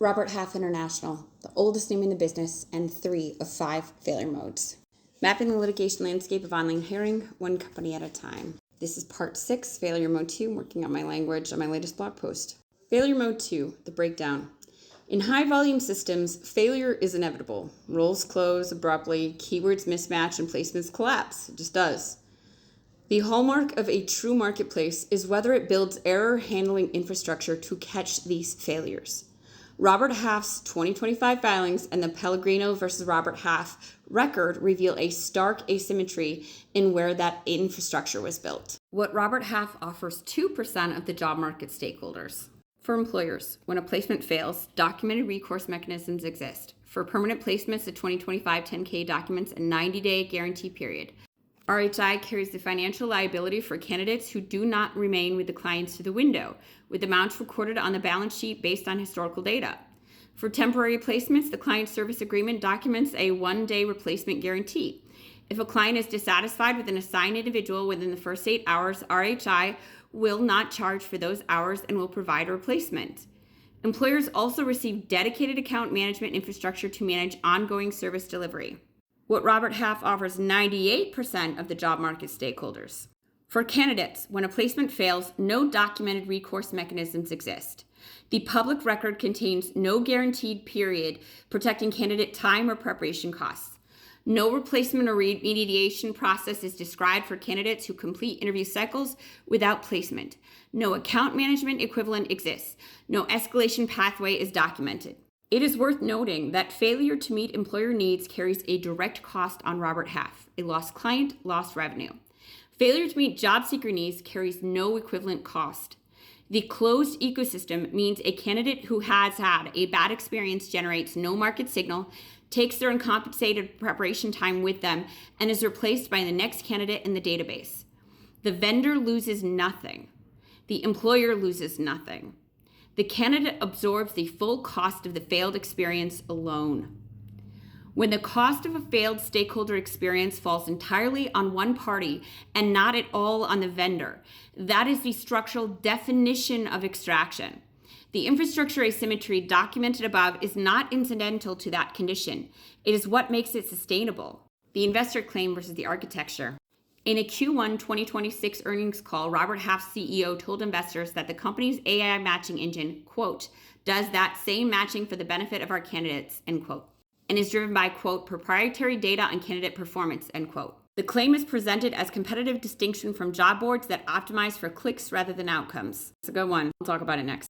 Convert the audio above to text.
Robert Half International, the oldest name in the business, and 3 of 5 failure modes. Mapping the litigation landscape of online hiring, one company at a time. This is part 6, failure mode 2. I'm working on my language on my latest blog post. Failure mode 2, the breakdown. In high volume systems, failure is inevitable. Roles close abruptly, keywords mismatch, and placements collapse. It just does. The hallmark of a true marketplace is whether it builds error handling infrastructure to catch these failures. Robert Half's 2025 filings and the Pellegrino versus Robert Half record reveal a stark asymmetry in where that infrastructure was built. What Robert Half offers 2% of the job market stakeholders. For employers, when a placement fails, documented recourse mechanisms exist. For permanent placements, the 2025 10K documents a 90-day guarantee period. RHI carries the financial liability for candidates who do not remain with the clients to the window, with amounts recorded on the balance sheet based on historical data. For temporary placements, the client service agreement documents a 1-day replacement guarantee. If a client is dissatisfied with an assigned individual within the first 8 hours, RHI will not charge for those hours and will provide a replacement. Employers also receive dedicated account management infrastructure to manage ongoing service delivery. What Robert Half offers 98% of the job market stakeholders. For candidates, when a placement fails, no documented recourse mechanisms exist. The public record contains no guaranteed period protecting candidate time or preparation costs. No replacement or remediation process is described for candidates who complete interview cycles without placement. No account management equivalent exists. No escalation pathway is documented. It is worth noting that failure to meet employer needs carries a direct cost on Robert Half, a lost client, lost revenue. Failure to meet job seeker needs carries no equivalent cost. The closed ecosystem means a candidate who has had a bad experience generates no market signal, takes their uncompensated preparation time with them, and is replaced by the next candidate in the database. The vendor loses nothing. The employer loses nothing. The candidate absorbs the full cost of the failed experience alone. When the cost of a failed stakeholder experience falls entirely on one party and not at all on the vendor, that is the structural definition of extraction. The infrastructure asymmetry documented above is not incidental to that condition. It is what makes it sustainable. The investor claim versus the architecture. In a Q1 2026 earnings call, Robert Half's CEO told investors that the company's AI matching engine, quote, does that same matching for the benefit of our candidates, end quote, and is driven by, quote, proprietary data on candidate performance, end quote. The claim is presented as competitive distinction from job boards that optimize for clicks rather than outcomes. It's a good one. We'll talk about it next.